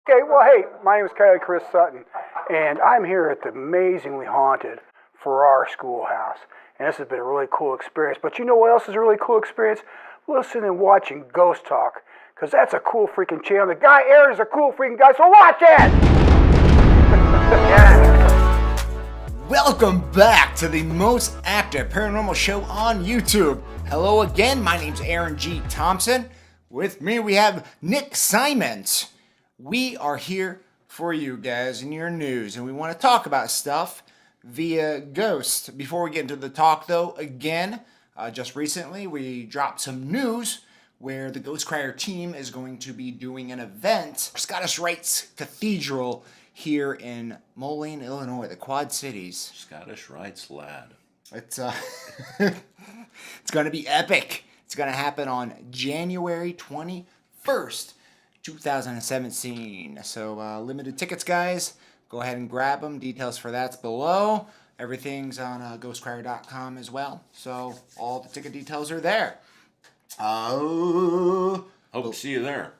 Okay, well, hey, my name is Chris Sutton, and I'm here at the Amazingly Haunted Farrar Schoolhouse. And this has been a really cool experience. But you know what else is a really cool experience? Listening and watching Ghost Talk, because that's a cool freaking channel. The guy Aaron is a cool freaking guy, so watch it! Yeah. Welcome back to the most active paranormal show on YouTube. Hello again, my name's Aaron G. Thompson. With me we have Nick Simons. We are here for you guys in your news, and we want to talk about stuff via ghosts. Before we get into the talk, though, again, just recently we dropped some news where the Ghost Crier team is going to be doing an event, Scottish Rites Cathedral here in Moline, Illinois, the Quad Cities. Scottish Rites lad. It's it's going to be epic. It's going to happen on January 21st. 2017. So limited tickets, guys. Go ahead and grab them. Details for that's below. Everything's on ghostcrier.com as well. So all the ticket details are there. Hope to see you there.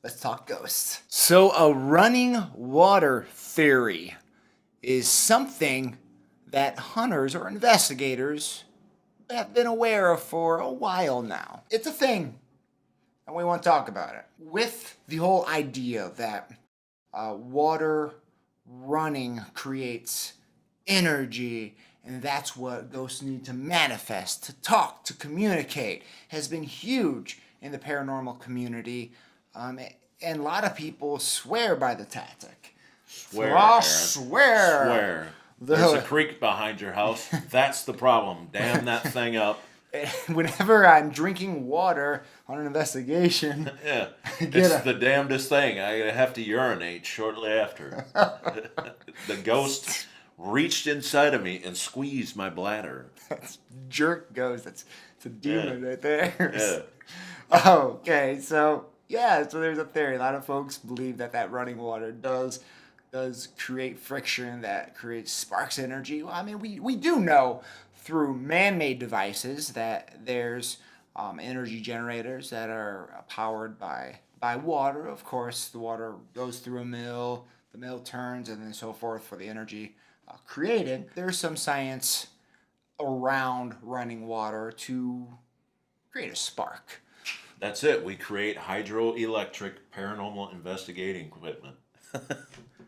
Let's talk ghosts. So a running water theory is something that hunters or investigators have been aware of for a while now. It's a thing. And we want to talk about it. With the whole idea that water running creates energy, and that's what ghosts need to manifest, to talk, to communicate, has been huge in the paranormal community. And a lot of people swear by the tactic. Swear, I Aaron. swear. Swear. There's a creek behind your house. That's the problem. Dam that thing up. Whenever I'm drinking water on an investigation, Yeah, it's the damnedest thing. I have to urinate shortly after. The ghost reached inside of me and squeezed my bladder. That's jerk ghost. It's a demon right there. Yeah. Okay, so there's a theory. A lot of folks believe that running water does create friction that creates sparks energy. Well, I mean, we do know through man-made devices that there's energy generators that are powered by water. Of course, the water goes through a mill, the mill turns, and then so forth for the energy created. There's some science around running water to create a spark. That's it. We create hydroelectric paranormal investigating equipment.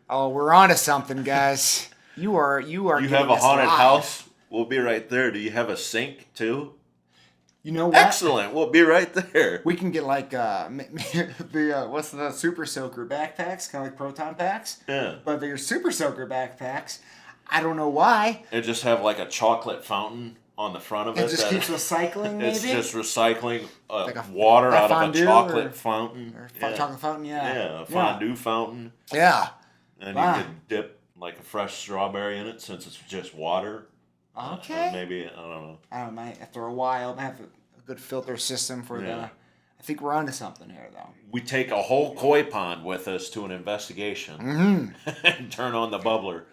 Oh, we're onto something, guys. You are. You have a haunted house? We'll be right there. Do you have a sink too? You know what? Excellent. We'll be right there. We can get like what's the super soaker backpacks, kind of like proton packs. Yeah. But they're super soaker backpacks. I don't know why. It just have like a chocolate fountain on the front of it. It just keeps recycling. Maybe it's just recycling like water out of a chocolate fountain. Or chocolate fountain, yeah. Yeah, a fondue fountain. Yeah. And you could dip like a fresh strawberry in it since it's just water. Okay. Maybe, I don't know. I might, after a while, have a good filter system for the... I think we're onto something here, though. We take a whole koi pond with us to an investigation and turn on the bubbler.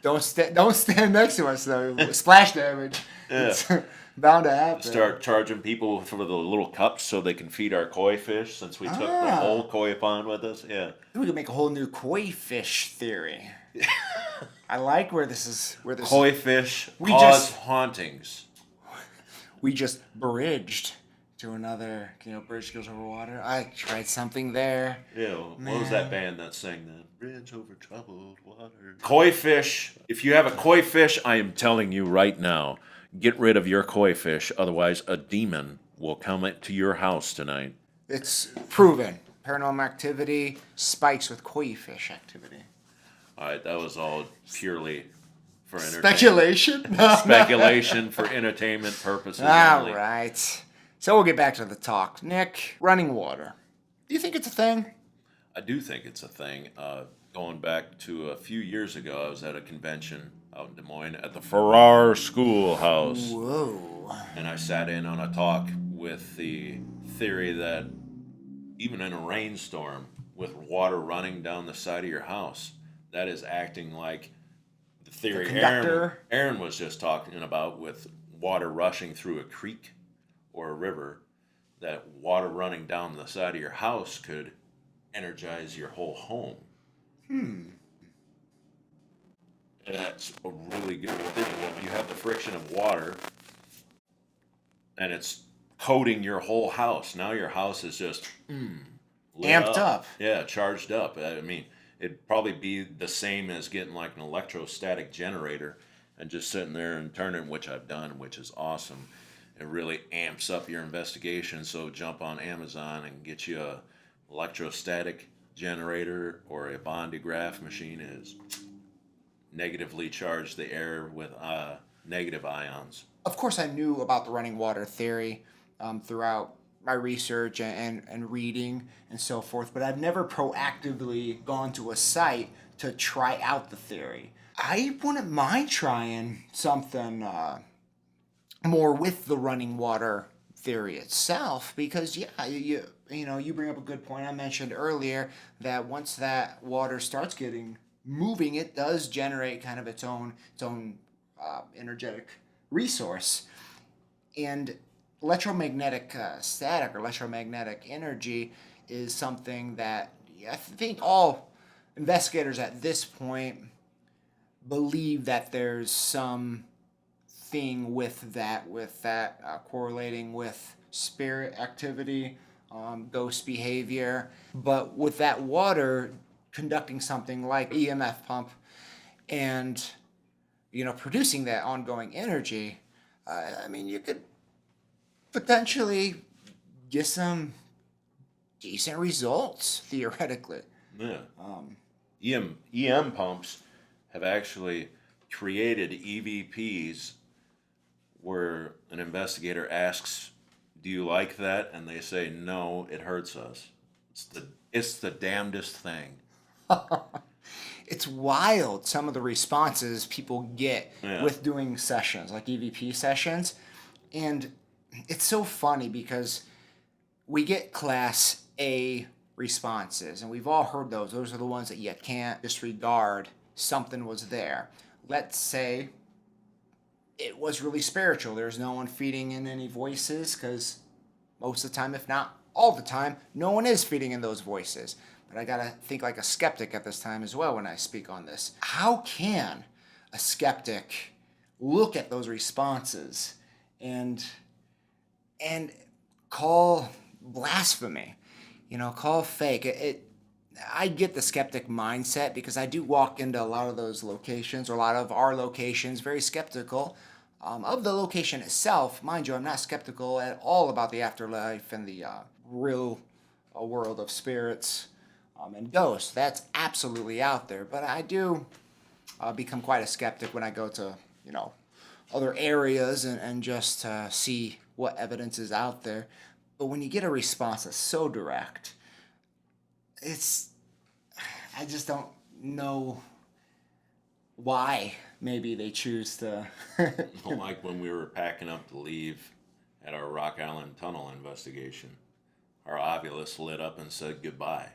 Don't stand next to us, though. Splash damage. Yeah. It's bound to happen. Start charging people for the little cups so they can feed our koi fish since we took the whole koi pond with us. Yeah. We could make a whole new koi fish theory. I like where this is. Koi fish cause hauntings. We just bridged to another, bridge goes over water. I tried something there. Yeah, what was that band that sang that? Bridge over troubled water. Koi fish. If you have a koi fish, I am telling you right now, get rid of your koi fish. Otherwise, a demon will come to your house tonight. It's proven. Paranormal activity spikes with koi fish activity. All right, that was all purely for entertainment. Speculation? Speculation for entertainment purposes All only. right. So we'll get back to the talk. Nick, running water. Do you think it's a thing? I do think it's a thing. Going back to a few years ago, I was at a convention out in Des Moines at the Farrar Schoolhouse. Whoa. And I sat in on a talk with the theory that even in a rainstorm with water running down the side of your house, that is acting like the theory Aaron was just talking about with water rushing through a creek or a river, that water running down the side of your house could energize your whole home. And that's a really good thing. When you have the friction of water and it's coating your whole house, now your house is just lit Amped up. Yeah, charged up. I mean, it'd probably be the same as getting like an electrostatic generator and just sitting there and turning, which I've done, which is awesome. It really amps up your investigation. So jump on Amazon and get you a electrostatic generator or a Von de Graaff machine. Is negatively charge the air with negative ions. Of course, I knew about the running water theory throughout my research and reading and so forth, but I've never proactively gone to a site to try out the theory. I wouldn't mind trying something more with the running water theory itself, because you bring up a good point. I mentioned earlier that once that water starts getting moving, it does generate kind of its own energetic resource. And electromagnetic static or electromagnetic energy is something that I think all investigators at this point believe that there's some thing with that correlating with spirit activity, ghost behavior. But with that water conducting something like EMF pump and producing that ongoing energy, I mean, you could potentially get some decent results theoretically. Yeah. EM pumps have actually created EVPs where an investigator asks, "Do you like that?" And they say, "No, it hurts us." It's the damnedest thing. It's wild, some of the responses people get Yeah. with doing sessions, like EVP sessions. And it's so funny because we get class A responses, and we've all heard those. Those are the ones that you can't disregard. Something was there. Let's say it was really spiritual. There's no one feeding in any voices, because most of the time, if not all the time, no one is feeding in those voices. But I gotta think like a skeptic at this time as well when I speak on this. How can a skeptic look at those responses and call blasphemy, call fake? I get the skeptic mindset because I do walk into a lot of those locations, or a lot of our locations, very skeptical of the location itself. Mind you, I'm not skeptical at all about the afterlife and the real world of spirits and ghosts. That's absolutely out there. But I do become quite a skeptic when I go to, other areas and just see what evidence is out there. But when you get a response that's so direct, I just don't know why maybe they choose to. Like when we were packing up to leave at our Rock Island Tunnel investigation, our Ovilus lit up and said goodbye.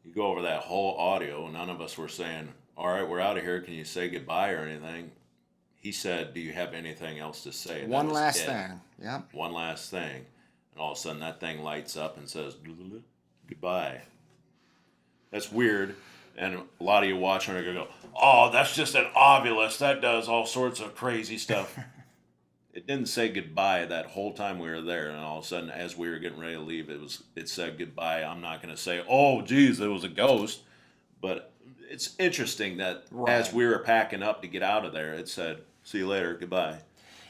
You go over that whole audio, none of us were saying, "All right, we're out of here. Can you say goodbye or anything?" He said, "Do you have anything else to say?" And One last thing. Yep. One last thing. And all of a sudden that thing lights up and says, "Goodbye." That's weird. And a lot of you watching are going to go, "Oh, that's just an Ovilus. That does all sorts of crazy stuff." It didn't say goodbye that whole time we were there, and all of a sudden, as we were getting ready to leave, it said goodbye. I'm not going to say, "Oh, geez, it was a ghost," but it's interesting that as we were packing up to get out of there, it said, "See you later, goodbye."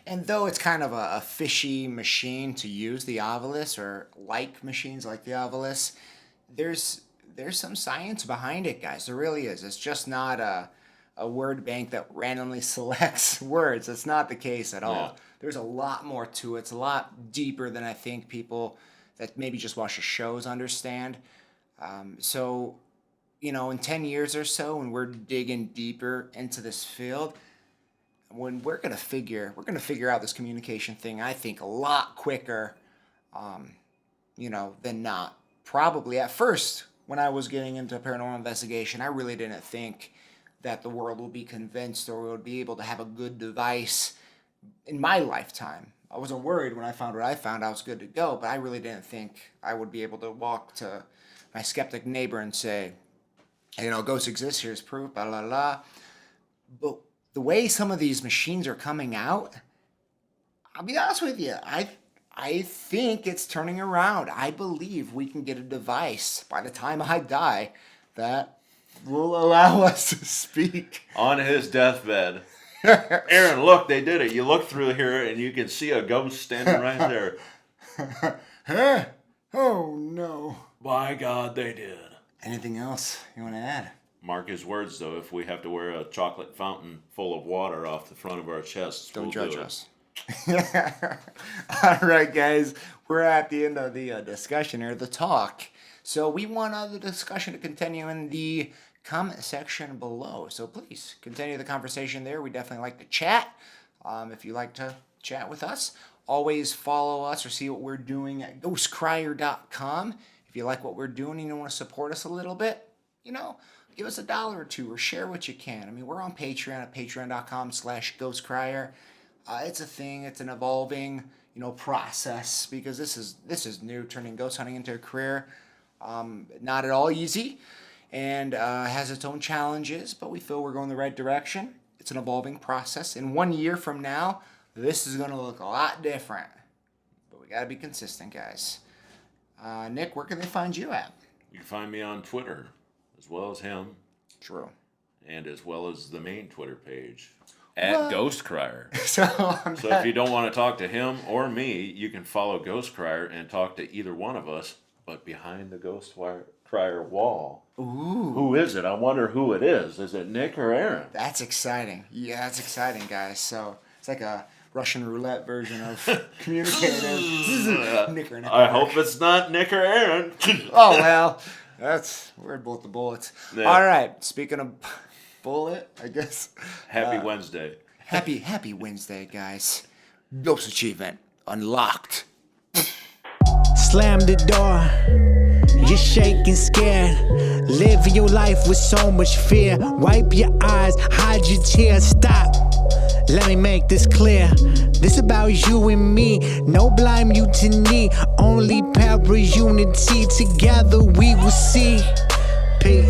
And though it's kind of a fishy machine to use, the Ovilus, or like machines like the Ovilus, there's some science behind it, guys. There really is. It's just not a word bank that randomly selects words. That's not the case at all. Yeah. There's a lot more to it. It's a lot deeper than I think people that maybe just watch the shows understand. So, in 10 years or so, when we're digging deeper into this field, when we're gonna figure out this communication thing, I think a lot quicker, than not. Probably at first, when I was getting into paranormal investigation, I really didn't think that the world would be convinced or would be able to have a good device in my lifetime. I wasn't worried when I found what I found. I was good to go, but I really didn't think I would be able to walk to my skeptic neighbor and say, ghosts exist, here's proof, blah, blah, blah. But the way some of these machines are coming out, I'll be honest with you, I think it's turning around. I believe we can get a device by the time I die that will allow us to speak. On his deathbed. Aaron, look, they did it. You look through here and you can see a ghost standing right there. Huh? Oh, no. By God, they did. Anything else you want to add? Mark his words, though, if we have to wear a chocolate fountain full of water off the front of our chests, Don't we'll judge do us. All right, guys. We're at the end of the discussion here, the talk. So we want the discussion to continue in the comment section below. So please continue the conversation there. We definitely like to chat. If you like to chat with us, always follow us or see what we're doing at ghostcrier.com. If you like what we're doing and you want to support us a little bit, give us $1 or $2 or share what you can. I mean, we're on Patreon at patreon.com/ghostcrier. It's a thing. It's an evolving, process because this is new, turning ghost hunting into a career. Not at all easy, and has its own challenges, but we feel we're going the right direction. It's an evolving process. In 1 year from now, this is going to look a lot different, but we got to be consistent, guys. Nick, where can they find you at? You can find me on Twitter, as well as him. True. And as well as the main Twitter page, at Ghost Crier. So if you don't want to talk to him or me, you can follow Ghost Crier and talk to either one of us, but behind the Ghost Crier wall. Ooh. Who is it? I wonder who it is. Is it Nick or Aaron? That's exciting. Yeah, that's exciting, guys. So it's like a Russian roulette version of communicating. Nick or Nick. I hope it's not Nick or Aaron. Oh, well, we're both the bullets. Yeah. All right, speaking of bullet, I guess. Happy Wednesday. Happy Wednesday, guys. Ghost achievement unlocked. Slam the door. You're shaking, scared. Live your life with so much fear. Wipe your eyes, hide your tears. Stop. Let me make this clear. This about you and me. No blind mutiny. Only para unity. Together we will see. Peace.